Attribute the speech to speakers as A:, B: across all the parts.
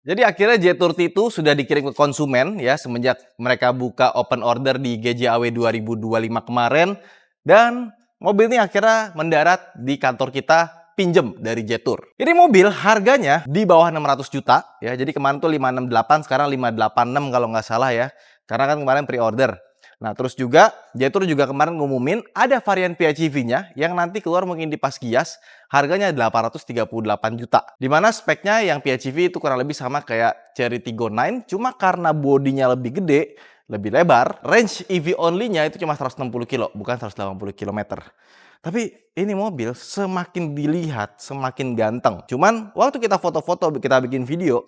A: Jadi akhirnya J30 sudah dikirim ke konsumen ya semenjak mereka buka open order di GJAW 2025 kemarin, dan mobil ini akhirnya mendarat di kantor kita pinjem dari Jetour. Ini mobil harganya di bawah 600 juta ya. Jadi kemarin tuh 568, sekarang 586 kalau nggak salah ya. Karena kan kemarin pre-order. Nah, terus juga Jetour juga kemarin ngumumin ada varian PHEV-nya yang nanti keluar mungkin di pas Gias, harganya 838 juta. Dimana speknya yang PHEV itu kurang lebih sama kayak Chery Tiggo 9, cuma karena bodinya lebih gede, lebih lebar, range EV only-nya itu cuma 160 kilo, bukan 180 km. Tapi ini mobil semakin dilihat semakin ganteng. Cuman waktu kita foto-foto, kita bikin video,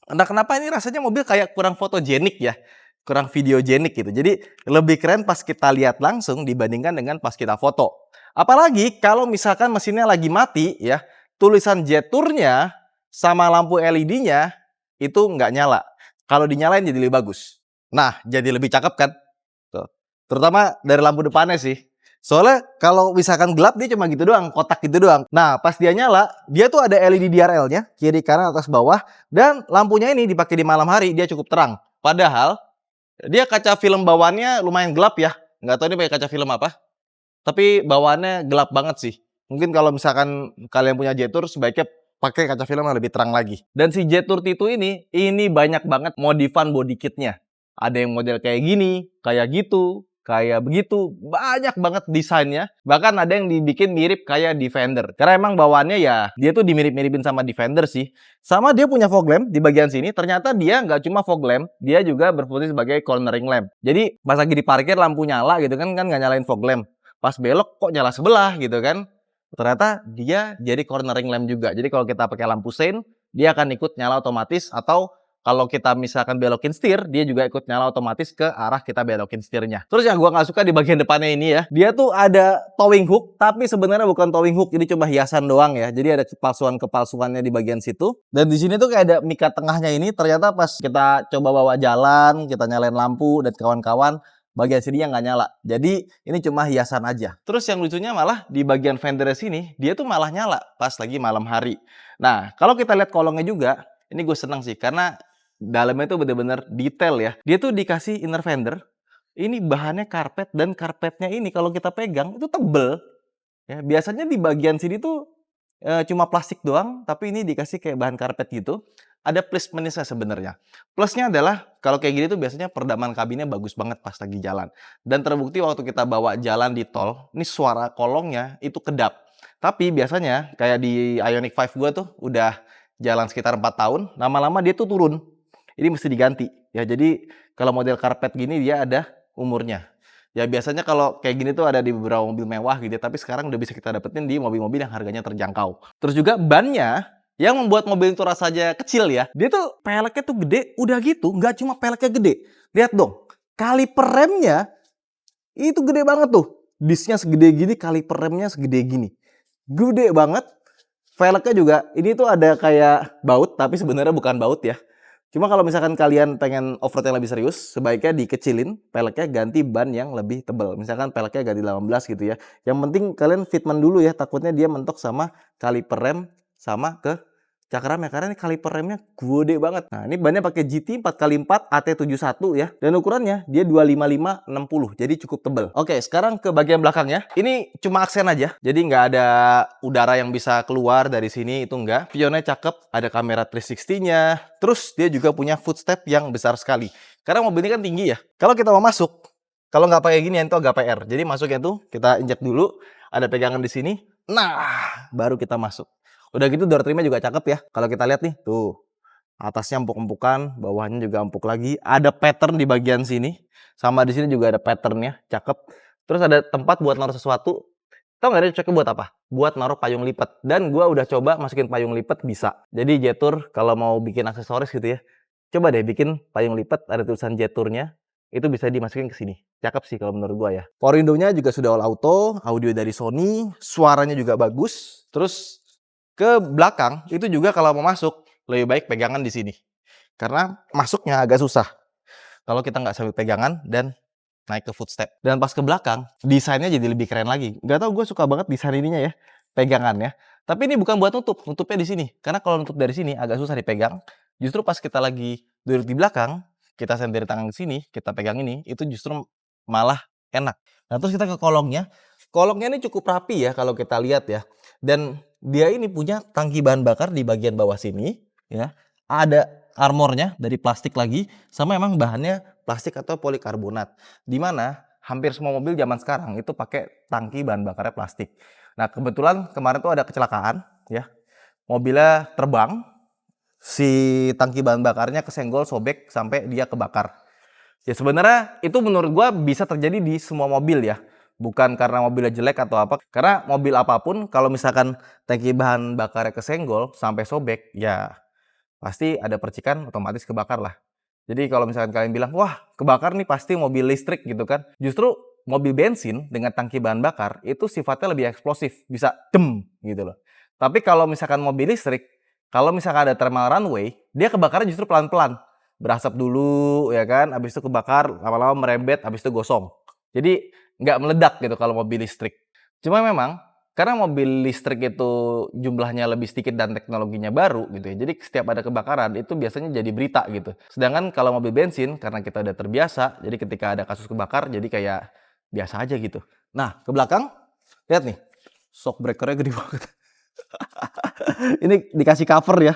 A: entah kenapa ini rasanya mobil kayak kurang fotogenik ya, kurang videogenik gitu. Jadi lebih keren pas kita lihat langsung dibandingkan dengan pas kita foto. Apalagi kalau misalkan mesinnya lagi mati ya, tulisan Jetour-nya sama lampu LED-nya itu nggak nyala. Kalau dinyalain jadi lebih bagus. Nah, jadi lebih cakep kan? Tuh. Terutama dari lampu depannya sih. Soalnya kalau misalkan gelap dia cuma gitu doang, kotak gitu doang. Nah, pas dia nyala, dia tuh ada LED DRL-nya, kiri kanan atas bawah, dan lampunya ini dipakai di malam hari dia cukup terang. Padahal dia kaca film bawaannya lumayan gelap ya. Nggak tahu ini pakai kaca film apa. Tapi bawaannya gelap banget sih. Mungkin kalau misalkan kalian punya Jetour sebaiknya pakai kaca film yang lebih terang lagi. Dan si Jetour T2 ini banyak banget modifan body kitnya. Ada yang model kayak gini, kayak gitu, kayak begitu. Banyak banget desainnya. Bahkan ada yang dibikin mirip kayak Defender. Karena emang bawaannya ya dia tuh dimirip-miripin sama Defender sih. Sama dia punya fog lamp di bagian sini. Ternyata dia nggak cuma fog lamp, dia juga berfungsi sebagai cornering lamp. Jadi pas lagi diparkir lampu nyala gitu kan nggak nyalain fog lamp. Pas belok kok nyala sebelah gitu kan. Ternyata dia jadi cornering lamp juga. Jadi kalau kita pakai lampu sein, dia akan ikut nyala otomatis, atau kalau kita misalkan belokin setir, dia juga ikut nyala otomatis ke arah kita belokin setirnya. Terus yang gua nggak suka di bagian depannya ini ya, dia tuh ada towing hook, tapi sebenarnya bukan towing hook, ini cuma hiasan doang ya. Jadi ada kepalsuannya di bagian situ. Dan di sini tuh kayak ada mika tengahnya ini, ternyata pas kita coba bawa jalan, kita nyalain lampu dan kawan-kawan, bagian sini yang nggak nyala. Jadi ini cuma hiasan aja. Terus yang lucunya malah di bagian fender sini, dia tuh malah nyala pas lagi malam hari. Nah, kalau kita lihat kolongnya juga, ini gue seneng sih karena dalamnya tuh bener-bener detail ya. Dia tuh dikasih inner fender, ini bahannya karpet, dan karpetnya ini kalau kita pegang itu tebel. Ya, biasanya di bagian sini tuh cuma plastik doang, tapi ini dikasih kayak bahan karpet gitu. Ada plus minusnya sebenarnya. Plusnya adalah kalau kayak gini tuh biasanya peredaman kabinnya bagus banget pas lagi jalan. Dan terbukti waktu kita bawa jalan di tol, ini suara kolongnya itu kedap. Tapi biasanya kayak di Ioniq 5 gua tuh udah jalan sekitar 4 tahun, lama-lama dia tuh turun. Ini mesti diganti. Ya, jadi kalau model karpet gini dia ada umurnya. Ya biasanya kalau kayak gini tuh ada di beberapa mobil mewah gitu ya, tapi sekarang udah bisa kita dapetin di mobil-mobil yang harganya terjangkau. Terus juga bannya yang membuat mobil itu rasanya kecil ya, dia tuh peleknya tuh gede, udah gitu nggak cuma peleknya gede. Lihat dong, kaliper remnya itu gede banget tuh. Disknya segede gini, kaliper remnya segede gini. Gede banget. Velgnya juga, ini tuh ada kayak baut, tapi sebenarnya bukan baut ya. Cuma kalau misalkan kalian pengen off-road yang lebih serius, sebaiknya dikecilin, peleknya ganti ban yang lebih tebal. Misalkan peleknya ganti 18 gitu ya. Yang penting kalian fitment dulu ya, takutnya dia mentok sama kaliper rem sama ke cakramnya, karena ini kaliper remnya gede banget. Nah, ini bannya pakai GT 4x4 AT71 ya. Dan ukurannya dia 255/60, jadi cukup tebal. Oke, sekarang ke bagian belakangnya. Ini cuma aksen aja, jadi nggak ada udara yang bisa keluar dari sini, itu enggak. Pionnya cakep, ada kamera 360-nya. Terus dia juga punya footstep yang besar sekali. Karena mobil ini kan tinggi ya. Kalau kita mau masuk, kalau nggak pakai gini itu agak PR. Jadi masuknya tuh kita injak dulu, ada pegangan di sini. Nah, baru kita masuk. Udah gitu door trimnya juga cakep ya. Kalau kita lihat nih, tuh. Atasnya empuk-empukan, bawahnya juga empuk lagi. Ada pattern di bagian sini. Sama di sini juga ada patternnya, cakep. Terus ada tempat buat naruh sesuatu. Tahu nggak dia cocoknya buat apa? Buat naruh payung lipat. Dan gua udah coba masukin payung lipat, bisa. Jadi Jetour kalau mau bikin aksesoris gitu ya, coba deh bikin payung lipat, ada tulisan Jetour-nya. Itu bisa dimasukin ke sini. Cakep sih kalau menurut gua ya. Power window-nya juga sudah all auto, audio dari Sony, suaranya juga bagus. Terus ke belakang itu juga kalau mau masuk lebih baik pegangan di sini. Karena masuknya agak susah kalau kita nggak sambil pegangan dan naik ke footstep. Dan pas ke belakang, desainnya jadi lebih keren lagi. Nggak tahu, gue suka banget desain ininya ya, pegangannya. Tapi ini bukan buat nutup, nutupnya di sini. Karena kalau nutup dari sini agak susah dipegang. Justru pas kita lagi duduk di belakang, kita sender tangan ke sini, kita pegang ini, itu justru malah enak. Nah, terus kita ke kolongnya. Kolongnya ini cukup rapi ya kalau kita lihat ya. Dan dia ini punya tangki bahan bakar di bagian bawah sini ya. Ada armornya dari plastik lagi, sama emang bahannya plastik atau polikarbonat. Di mana hampir semua mobil zaman sekarang itu pakai tangki bahan bakarnya plastik. Nah, kebetulan kemarin tuh ada kecelakaan ya. Mobilnya terbang, si tangki bahan bakarnya kesenggol, sobek sampai dia kebakar. Ya sebenarnya itu menurut gua bisa terjadi di semua mobil ya. Bukan karena mobilnya jelek atau apa. Karena mobil apapun kalau misalkan tangki bahan bakarnya kesenggol sampai sobek, ya pasti ada percikan, otomatis kebakar lah. Jadi kalau misalkan kalian bilang, wah kebakar nih pasti mobil listrik gitu kan. Justru mobil bensin dengan tangki bahan bakar itu sifatnya lebih eksplosif, bisa dem gitu loh. Tapi kalau misalkan mobil listrik, kalau misalkan ada thermal runway, dia kebakarnya justru pelan-pelan. Berasap dulu ya kan, habis itu kebakar, lama-lama merembet, habis itu gosong. Jadi nggak meledak gitu kalau mobil listrik. Cuma memang karena mobil listrik itu jumlahnya lebih sedikit dan teknologinya baru gitu ya. Jadi setiap ada kebakaran itu biasanya jadi berita gitu. Sedangkan kalau mobil bensin karena kita udah terbiasa, jadi ketika ada kasus kebakar jadi kayak biasa aja gitu. Nah, ke belakang lihat nih. Shock breaker-nya gede banget. Ini dikasih cover ya.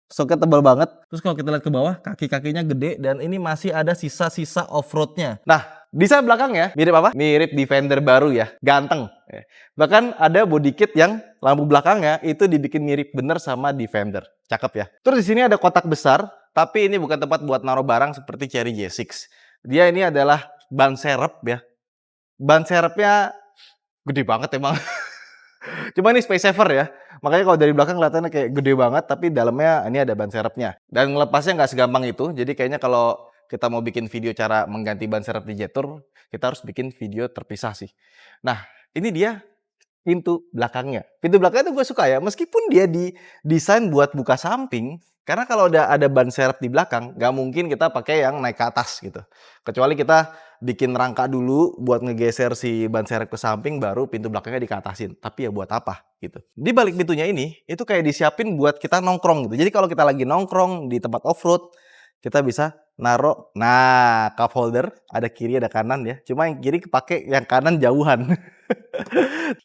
A: Shock-nya tebal banget. Terus kalau kita lihat ke bawah, kaki-kakinya gede dan ini masih ada sisa-sisa off-road-nya. Nah, desain belakangnya mirip apa? Mirip Defender baru ya, ganteng. Bahkan ada body kit yang lampu belakangnya itu dibikin mirip bener sama Defender. Cakep ya. Terus di sini ada kotak besar, tapi ini bukan tempat buat naruh barang seperti Chery J6. Dia ini adalah ban serep ya. Ban serepnya gede banget emang. Cuma ini space saver ya. Makanya kalau dari belakang kelihatannya kayak gede banget, tapi dalamnya ini ada ban serepnya. Dan ngelepasnya nggak segampang itu. Jadi kayaknya kalau kita mau bikin video cara mengganti ban serep di Jetour, kita harus bikin video terpisah sih. Nah, ini dia pintu belakangnya. Pintu belakangnya tuh gue suka ya, meskipun dia didesain buat buka samping, karena kalau udah ada ban serep di belakang, nggak mungkin kita pakai yang naik ke atas gitu. Kecuali kita bikin rangka dulu buat ngegeser si ban serep ke samping, baru pintu belakangnya dikeatasin. Tapi ya buat apa gitu. Di balik pintunya ini, itu kayak disiapin buat kita nongkrong gitu. Jadi kalau kita lagi nongkrong di tempat off-road, kita bisa naruh, nah cup holder, ada kiri ada kanan ya. Cuma yang kiri kepake, yang kanan jauhan.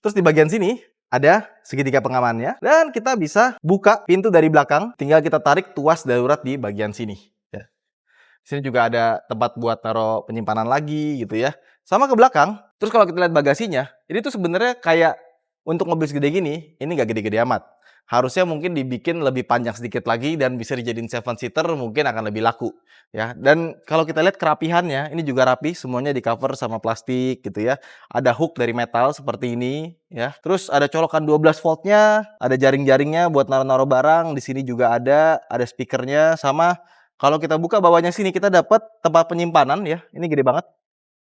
A: Terus di bagian sini ada segitiga pengamannya dan kita bisa buka pintu dari belakang, tinggal kita tarik tuas darurat di bagian sini ya. Di sini juga ada tempat buat taruh penyimpanan lagi gitu ya. Sama ke belakang. Terus kalau kita lihat bagasinya, ini tuh sebenarnya kayak untuk mobil segede gini, ini nggak gede-gede amat. Harusnya mungkin dibikin lebih panjang sedikit lagi dan bisa dijadiin 7 seater, mungkin akan lebih laku ya. Dan kalau kita lihat kerapihannya, ini juga rapi, semuanya di cover sama plastik gitu ya. Ada hook dari metal seperti ini ya. Terus ada colokan 12 voltnya, ada jaring-jaringnya buat naruh-naruh barang. Di sini juga ada speakernya, sama kalau kita buka bawahnya sini kita dapat tempat penyimpanan ya. Ini gede banget.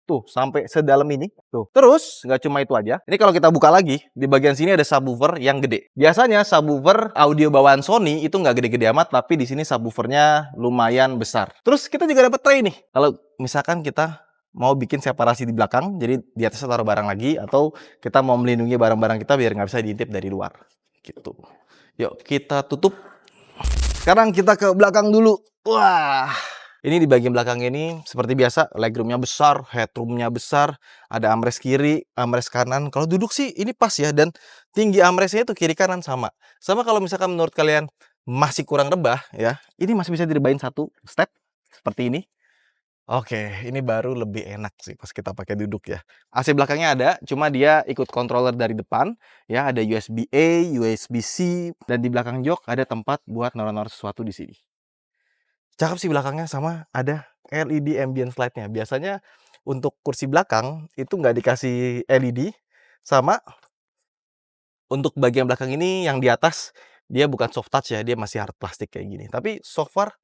A: Tuh, sampai sedalam ini. Tuh. Terus, nggak cuma itu aja. Ini kalau kita buka lagi, di bagian sini ada subwoofer yang gede. Biasanya subwoofer audio bawaan Sony itu nggak gede-gede amat, tapi di sini subwoofernya lumayan besar. Terus kita juga dapat tray nih. Kalau misalkan kita mau bikin separasi di belakang, jadi di atasnya taruh barang lagi, atau kita mau melindungi barang-barang kita biar nggak bisa diintip dari luar. Gitu. Yuk, kita tutup. Sekarang kita ke belakang dulu. Wah. Ini di bagian belakang ini seperti biasa, legroomnya besar, headroomnya besar, ada armrest kiri, armrest kanan. Kalau duduk sih ini pas ya, dan tinggi armrestnya itu kiri kanan sama. Sama kalau misalkan menurut kalian masih kurang rebah ya, ini masih bisa direbahin satu step seperti ini. Oke, ini baru lebih enak sih pas kita pakai duduk ya. AC belakangnya ada, cuma dia ikut controller dari depan ya, ada USB A, USB C, dan di belakang jok ada tempat buat naruh-naruh sesuatu di sini. Cakep sih belakangnya, sama ada LED ambience light-nya. Biasanya untuk kursi belakang itu nggak dikasih LED, sama untuk bagian belakang ini yang di atas dia bukan soft touch ya, dia masih hard plastik kayak gini. Tapi so far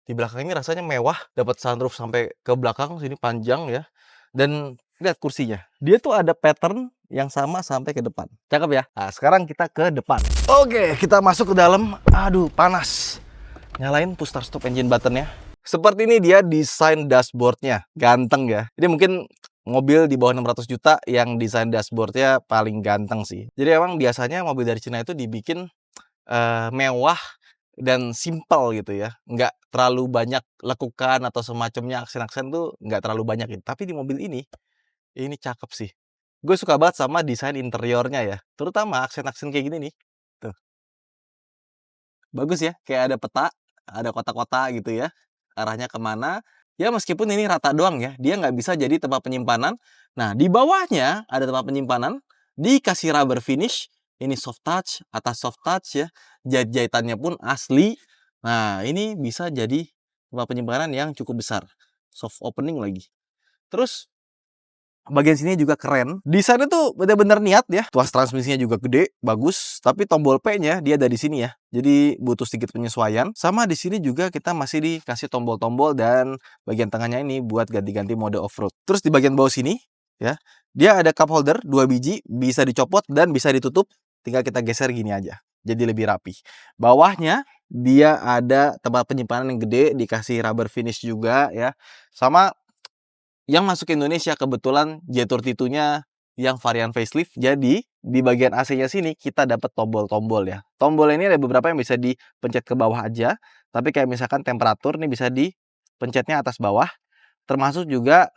A: di belakang ini rasanya mewah, dapat sunroof sampai ke belakang sini panjang ya. Dan lihat kursinya, dia tuh ada pattern yang sama sampai ke depan. Cakep ya. Nah, sekarang kita ke depan. Oke, kita masuk ke dalam. Aduh, panas. Nyalain push start stop engine buttonnya. Seperti ini dia desain dashboardnya, ganteng ya. Jadi mungkin mobil di bawah 600 juta yang desain dashboardnya paling ganteng sih. Jadi emang biasanya mobil dari Cina itu dibikin mewah dan simpel gitu ya, nggak terlalu banyak lekukan atau semacamnya, aksen-aksen tuh nggak terlalu banyak gitu. Tapi di mobil ini cakep sih. Gue suka banget sama desain interiornya ya, terutama aksen-aksen kayak gini nih. Tuh, bagus ya, kayak ada peta, ada kotak-kotak gitu ya, arahnya kemana. Ya meskipun ini rata doang ya, dia nggak bisa jadi tempat penyimpanan. Nah, di bawahnya ada tempat penyimpanan, dikasih rubber finish, ini soft touch, atas soft touch ya, jahit-jahitannya pun asli. Nah, ini bisa jadi tempat penyimpanan yang cukup besar, soft opening lagi. Terus bagian sini juga keren. Desainnya tuh bener-bener niat ya. Tuas transmisinya juga gede, bagus. Tapi tombol P-nya dia ada di sini ya. Jadi butuh sedikit penyesuaian. Sama di sini juga kita masih dikasih tombol-tombol dan bagian tengahnya ini buat ganti-ganti mode off-road. Terus di bagian bawah sini ya, dia ada cup holder 2 biji, bisa dicopot dan bisa ditutup. Tinggal kita geser gini aja. Jadi lebih rapi. Bawahnya dia ada tempat penyimpanan yang gede, dikasih rubber finish juga ya. Sama yang masuk ke Indonesia kebetulan J32-nya yang varian facelift. Jadi di bagian AC-nya sini kita dapat tombol-tombol ya. Tombol ini ada beberapa yang bisa dipencet ke bawah aja. Tapi kayak misalkan temperatur nih bisa dipencetnya atas bawah. Termasuk juga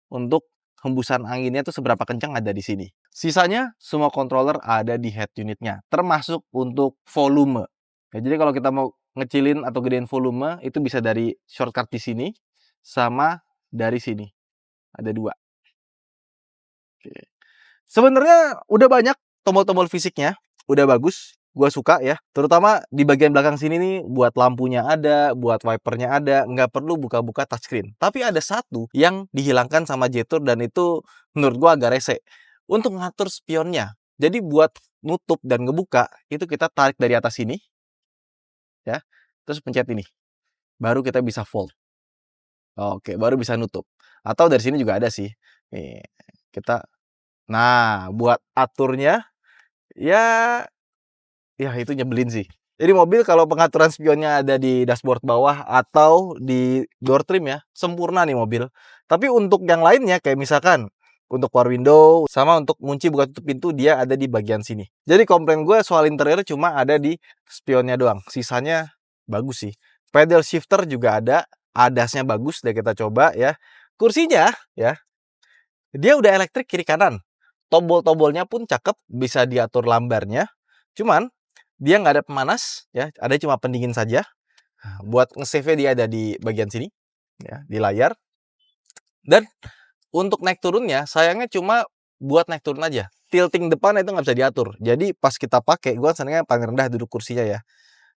A: untuk hembusan anginnya tuh seberapa kencang ada di sini. Sisanya semua controller ada di head unitnya. Termasuk untuk volume. Ya, jadi kalau kita mau ngecilin atau gedein volume itu bisa dari shortcut di sini sama dari sini. Ada 2. Oke. Sebenarnya udah banyak tombol-tombol fisiknya, udah bagus, gua suka ya. Terutama di bagian belakang sini nih, buat lampunya ada, buat wipernya ada, nggak perlu buka-buka touchscreen. Tapi ada satu yang dihilangkan sama Jetour dan itu menurut gua agak rese. Untuk ngatur spionnya. Jadi buat nutup dan ngebuka, itu kita tarik dari atas sini, ya. Terus pencet ini. Baru kita bisa fold. Oke, baru bisa nutup. Atau dari sini juga ada sih. Nih, kita nah, buat aturnya, ya ya itu nyebelin sih. Jadi mobil kalau pengaturan spionnya ada di dashboard bawah atau di door trim ya, sempurna nih mobil. Tapi untuk yang lainnya kayak misalkan untuk power window sama untuk kunci buka tutup pintu dia ada di bagian sini. Jadi komplain gue soal interior cuma ada di spionnya doang. Sisanya bagus sih. Pedal shifter juga ada, adasnya bagus deh kita coba ya. Kursinya ya, dia udah elektrik kiri kanan. Tombol-tombolnya pun cakep, bisa diatur lambarnya. Cuman dia nggak ada pemanas ya, ada cuma pendingin saja. Buat nge-save-nya dia ada di bagian sini ya, di layar. Dan untuk naik turunnya sayangnya cuma buat naik turun aja. Tilting depan itu nggak bisa diatur. Jadi pas kita pakai, gua senangnya paling rendah duduk kursinya ya.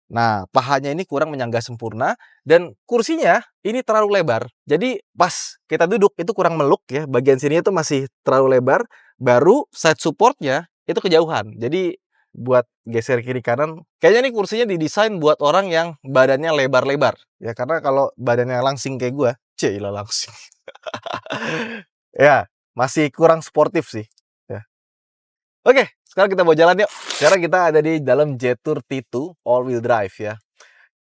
A: Nah, pahanya ini kurang menyangga sempurna dan kursinya ini terlalu lebar. Jadi pas kita duduk itu kurang meluk ya, bagian sini itu masih terlalu lebar, baru side supportnya itu kejauhan. Jadi buat geser kiri kanan, kayaknya nih kursinya didesain buat orang yang badannya lebar-lebar. Ya karena kalau badannya langsing kayak gua, cailah langsing. Ya, masih kurang sportif sih. Ya. Oke, sekarang kita mau jalan yuk. Sekarang kita ada di dalam Jetour T2 all-wheel drive ya.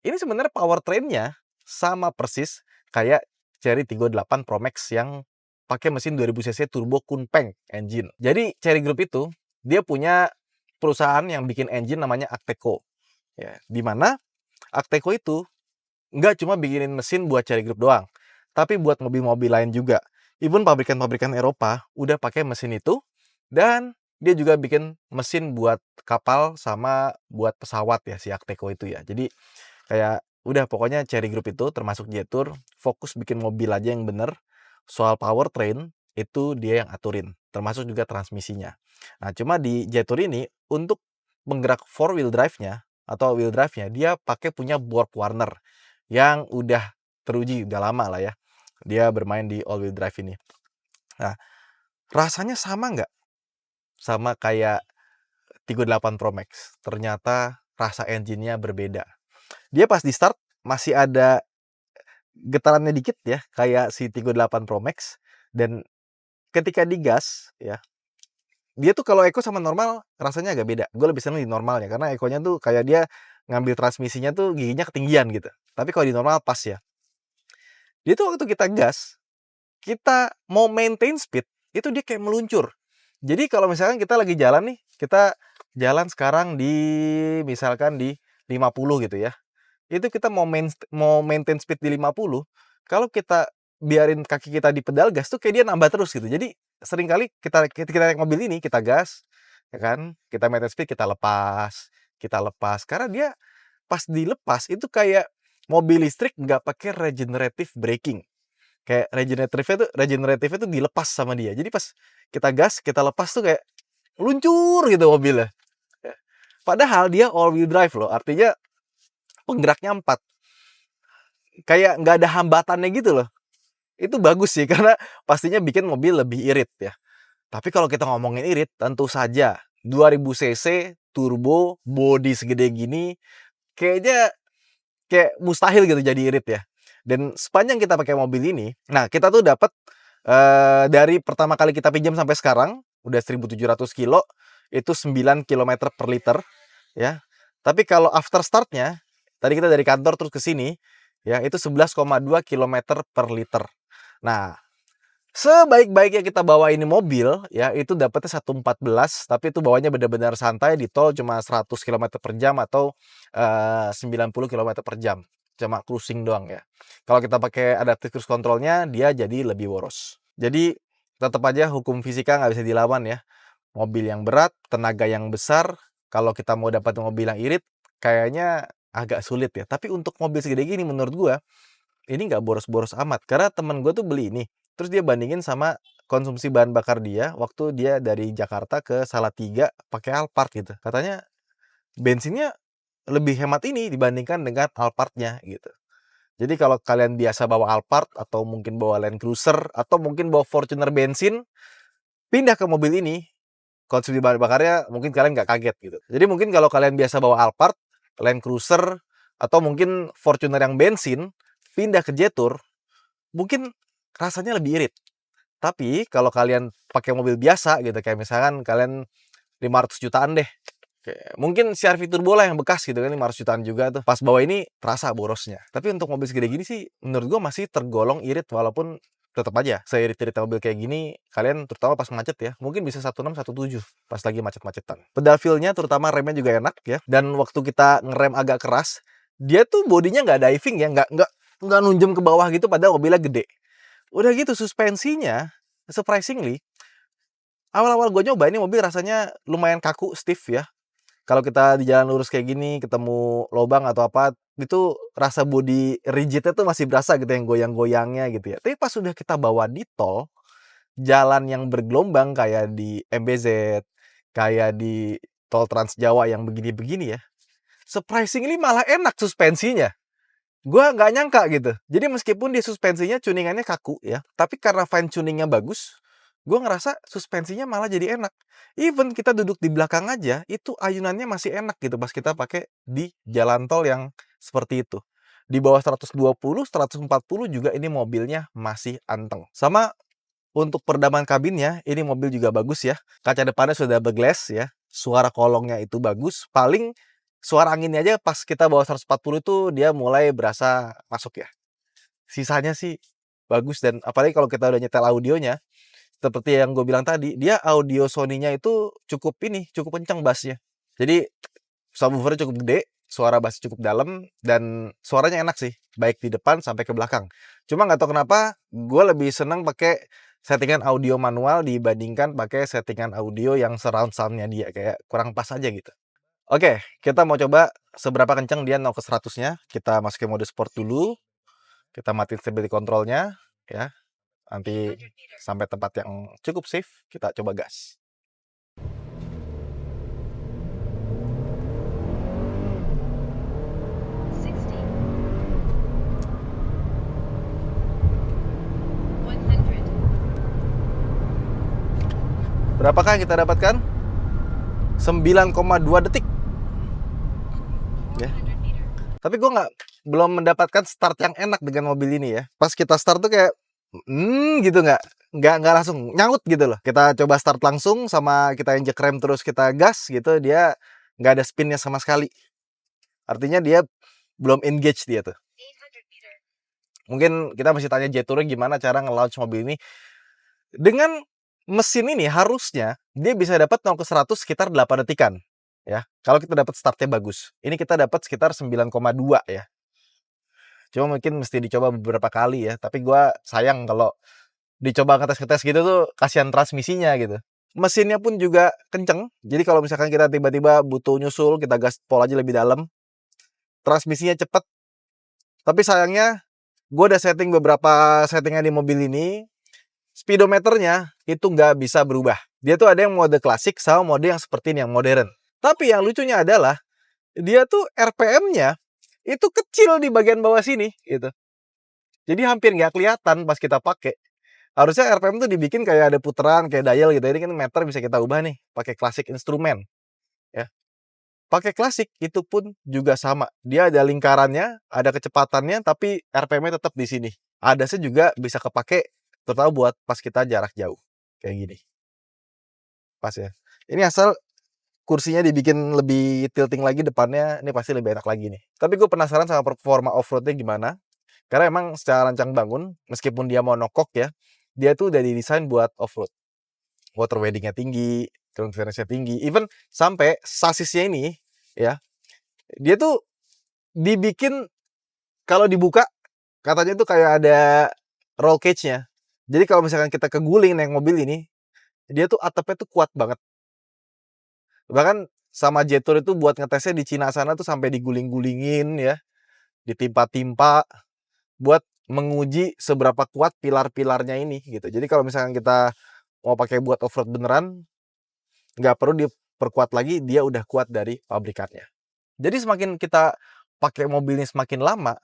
A: Ini sebenarnya powertrain-nya sama persis kayak Chery Tiggo 8 Pro Max yang pakai mesin 2000 cc turbo Kunpeng engine. Jadi Chery Group itu dia punya perusahaan yang bikin engine namanya Acteco. Ya, di mana Acteco itu nggak cuma bikinin mesin buat Chery Group doang, tapi buat mobil-mobil lain juga. Even pabrikan-pabrikan Eropa udah pakai mesin itu dan dia juga bikin mesin buat kapal sama buat pesawat ya si Acteco itu ya. Jadi kayak udah pokoknya Chery Group itu termasuk Jetour fokus bikin mobil aja yang bener. Soal powertrain itu dia yang aturin, termasuk juga transmisinya. Nah, cuma di Jetour ini untuk menggerak four wheel drive-nya atau wheel drive-nya dia pakai punya Borg Warner yang udah teruji udah lama lah ya. Dia bermain di all wheel drive ini. Nah, rasanya sama nggak sama kayak Tiggo 8 Pro Max? Ternyata rasa engine-nya berbeda. Dia pas di start masih ada getarannya dikit ya, kayak si Tiggo 8 Pro Max. Dan ketika digas ya, dia tuh kalau eco sama normal rasanya agak beda. Gue lebih seneng di normalnya, karena ekonya tuh kayak dia ngambil transmisinya tuh giginya ketinggian gitu. Tapi kalau di normal pas ya. Dia tuh waktu kita gas, kita mau maintain speed, itu dia kayak meluncur. Jadi kalau misalkan kita lagi jalan nih, kita jalan sekarang di misalkan di 50 gitu ya. itu kita mau maintain speed di 50, kalau kita biarin kaki kita di pedal gas tuh kayak dia nambah terus gitu. Jadi seringkali kita naik mobil ini, kita gas, ya kan, kita maintain speed, kita lepas, karena dia pas dilepas itu kayak mobil listrik nggak pakai regenerative braking. Kayak regeneratifnya tuh dilepas sama dia. Jadi pas kita gas, kita lepas tuh kayak luncur gitu mobilnya. Padahal dia all wheel drive loh, artinya penggeraknya 4. Kayak nggak ada hambatannya gitu loh. Itu bagus sih, karena pastinya bikin mobil lebih irit ya. Tapi kalau kita ngomongin irit, tentu saja 2000 cc, turbo, bodi segede gini, kayaknya kayak mustahil gitu jadi irit ya. Dan sepanjang kita pakai mobil ini, nah kita tuh dapat dari pertama kali kita pinjam sampai sekarang, udah 1.700 kilo, itu 9 km per liter ya. Tapi kalau after startnya, tadi kita dari kantor terus ke sini, ya itu 11,2 km per liter. Nah, sebaik-baiknya kita bawa ini mobil, ya itu dapatnya 114, tapi itu bawanya benar-benar santai di tol cuma 100 km per jam atau 90 km per jam. Cuma cruising doang ya. Kalau kita pakai adaptive cruise controlnya, dia jadi lebih boros. Jadi tetap aja hukum fisika nggak bisa dilawan ya. Mobil yang berat, tenaga yang besar, kalau kita mau dapat mobil yang irit, kayaknya agak sulit ya. Tapi untuk mobil segede gini menurut gua, ini nggak boros-boros amat. Karena temen gue tuh beli ini, terus dia bandingin sama konsumsi bahan bakar dia waktu dia dari Jakarta ke Salatiga pakai Alphard gitu. Katanya bensinnya lebih hemat ini dibandingkan dengan Alphardnya gitu. Jadi kalau kalian biasa bawa Alphard atau mungkin bawa Land Cruiser atau mungkin bawa Fortuner bensin, pindah ke mobil ini, konsumsi bahan bakarnya mungkin kalian nggak kaget gitu. Jadi mungkin kalau kalian biasa bawa Alphard, Land Cruiser, atau mungkin Fortuner yang bensin, pindah ke Jetour, mungkin rasanya lebih irit. Tapi kalau kalian pakai mobil biasa gitu, kayak misalkan kalian 500 jutaan deh, mungkin CR-V turbo lah yang bekas gitu kan, 500 jutaan juga tuh. Pas bawa ini terasa borosnya. Tapi untuk mobil segede gini sih menurut gua masih tergolong irit, walaupun tetap aja seirit-irit mobil kayak gini, kalian terutama pas macet ya, mungkin bisa 16, 17 pas lagi macet-macetan. Pedal feel-nya terutama remnya juga enak ya. Dan waktu kita ngerem agak keras, dia tuh bodinya nggak diving ya, nggak nunjem ke bawah gitu padahal mobilnya gede. Udah gitu suspensinya surprisingly, awal-awal gue nyoba ini mobil rasanya lumayan kaku, stiff ya. Kalau kita di jalan lurus kayak gini, ketemu lubang atau apa, itu rasa body rigidnya tuh masih berasa gitu, yang goyang-goyangnya gitu ya. Tapi pas sudah kita bawa di tol, jalan yang bergelombang kayak di MBZ, kayak di tol Trans Jawa yang begini-begini ya, surprisingly malah enak suspensinya. Gua nggak nyangka gitu. Jadi meskipun di suspensinya tuningannya kaku ya, tapi karena fine tuningnya bagus, gua ngerasa suspensinya malah jadi enak. Even kita duduk di belakang aja, itu ayunannya masih enak gitu pas kita pakai di jalan tol yang seperti itu. Di bawah 120, 140 juga ini mobilnya masih anteng. Sama untuk peredaman kabinnya, ini mobil juga bagus ya. Kaca depannya sudah double glass ya. Suara kolongnya itu bagus. Paling suara anginnya aja pas kita bawa 140 itu dia mulai berasa masuk ya. Sisanya sih bagus, dan apalagi kalau kita udah nyetel audionya, seperti yang gue bilang tadi, dia audio Sony-nya itu cukup kencang bassnya. Jadi subwoofernya cukup gede, suara bass cukup dalam, dan suaranya enak sih, baik di depan sampai ke belakang. Cuma nggak tahu kenapa, gue lebih seneng pakai settingan audio manual dibandingkan pakai settingan audio yang surround sound-nya dia, kayak kurang pas aja gitu. Oke, kita mau coba seberapa kencang dia 0 ke 100-nya. Kita masukin mode sport dulu. Kita matiin stability control-nya ya. Nanti sampai tempat yang cukup safe, kita coba gas. Berapakah yang kita dapatkan? 9,2 detik. Ya. Tapi gue belum mendapatkan start yang enak dengan mobil ini ya. Pas kita start tuh kayak gitu, nggak langsung nyaut gitu loh. Kita coba start langsung sama kita injek rem terus kita gas gitu, dia nggak ada spinnya sama sekali. Artinya dia belum engage dia tuh. Mungkin kita masih tanya Jetour gimana cara nge-launch mobil ini. Dengan mesin ini harusnya dia bisa dapat 0 ke 100 sekitar 8 detikan ya. Kalau kita dapat startnya bagus. Ini kita dapat sekitar 9,2 ya. Cuma mungkin mesti dicoba beberapa kali ya, tapi gua sayang kalau dicoba ngetes-ngetes gitu tuh kasihan transmisinya gitu. Mesinnya pun juga kenceng, jadi kalau misalkan kita tiba-tiba butuh nyusul, kita gaspol aja lebih dalam, transmisinya cepet. Tapi sayangnya gue udah setting beberapa settingan di mobil ini, speedometernya itu nggak bisa berubah. Dia tuh ada yang mode klasik sama mode yang seperti ini, yang modern. Tapi yang lucunya adalah dia tuh RPM-nya itu kecil di bagian bawah sini gitu. Jadi hampir nggak kelihatan pas kita pakai. Harusnya RPM tuh dibikin kayak ada putaran, kayak dial gitu. Ini kan meter bisa kita ubah nih pakai klasik instrumen ya. Pakai klasik itu pun juga sama. Dia ada lingkarannya, ada kecepatannya, tapi RPM-nya tetap di sini. ADAS-nya juga bisa kepake terutama buat pas kita jarak jauh. Kayak gini. Pas ya. Ini asal kursinya dibikin lebih tilting lagi depannya, ini pasti lebih enak lagi nih. Tapi gue penasaran sama performa off-road-nya gimana. Karena emang secara rancang bangun, meskipun dia monokok ya, dia tuh udah didesain buat off-road. Water wedding-nya tinggi, ground clearance-nya tinggi, even sampai sasisnya ini ya, dia tuh dibikin kalau dibuka katanya tuh kayak ada roll cage-nya. Jadi kalau misalkan kita keguling naik mobil ini, dia tuh atapnya tuh kuat banget. Bahkan sama Jetour itu buat ngetesnya di Cina sana tuh sampai diguling-gulingin ya, ditimpa-timpa buat menguji seberapa kuat pilar-pilarnya ini gitu. Jadi kalau misalkan kita mau pakai buat off-road beneran, nggak perlu diperkuat lagi, dia udah kuat dari pabrikannya. Jadi semakin kita pakai mobilnya semakin lama,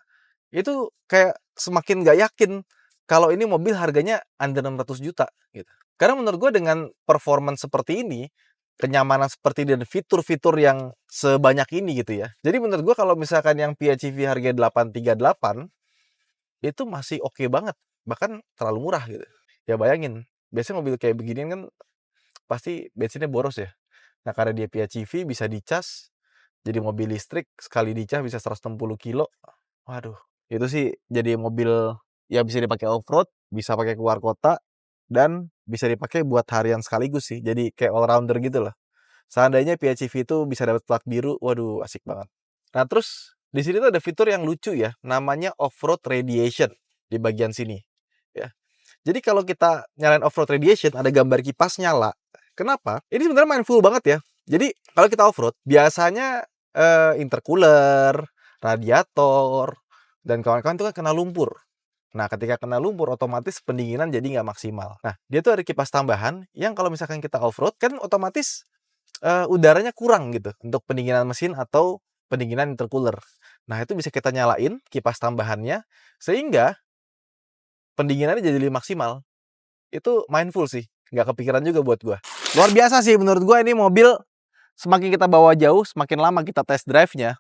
A: itu kayak semakin nggak yakin kalau ini mobil harganya under 600 juta gitu. Karena menurut gue dengan performance seperti ini, kenyamanan seperti ini, dan fitur-fitur yang sebanyak ini gitu ya. Jadi menurut gue kalau misalkan yang PHEV harga 838 itu masih oke banget, bahkan terlalu murah gitu. Ya bayangin, biasanya mobil kayak beginian kan pasti bensinnya boros ya. Nah karena dia PHEV bisa dicas, jadi mobil listrik sekali dicas bisa 160 kilo. Waduh, itu sih jadi mobil yang bisa dipakai off-road, bisa pakai keluar kota, dan bisa dipakai buat harian sekaligus sih. Jadi kayak all rounder gitu loh. Seandainya PHEV itu bisa dapat plat biru, waduh asik banget. Nah terus di sini tuh ada fitur yang lucu ya, namanya off-road radiation di bagian sini. Ya. Jadi kalau kita nyalain off-road radiation, ada gambar kipas nyala. Kenapa? Ini sebenarnya mindful banget ya. Jadi kalau kita off-road, biasanya intercooler, radiator, dan kawan-kawan itu kan kena lumpur. Nah, ketika kena lumpur, otomatis pendinginan jadi nggak maksimal. Nah, dia tuh ada kipas tambahan yang kalau misalkan kita off-road, kan otomatis udaranya kurang gitu untuk pendinginan mesin atau pendinginan intercooler. Nah, itu bisa kita nyalain kipas tambahannya, sehingga pendinginannya jadi lebih maksimal. Itu mindful sih, nggak kepikiran juga buat gua. Luar biasa sih menurut gua ini mobil, semakin kita bawa jauh, semakin lama kita test drive-nya,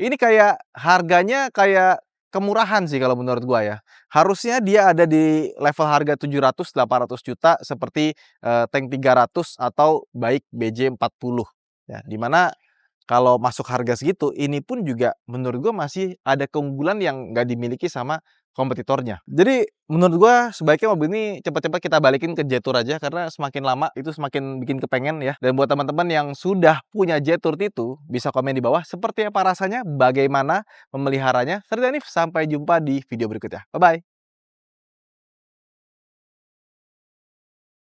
A: ini kayak harganya kayak kemurahan sih kalau menurut gua ya. Harusnya dia ada di level harga 700-800 juta seperti Tank 300 atau baik BJ40 ya. Dimana kalau masuk harga segitu, ini pun juga menurut gua masih ada keunggulan yang nggak dimiliki sama kompetitornya. Jadi menurut gua sebaiknya mobil ini cepat-cepat kita balikin ke Jetour aja, karena semakin lama itu semakin bikin kepengen ya. Dan buat teman-teman yang sudah punya Jetour itu, bisa komen di bawah seperti apa rasanya, bagaimana memeliharanya. Serta ini sampai jumpa di video berikutnya. Bye-bye.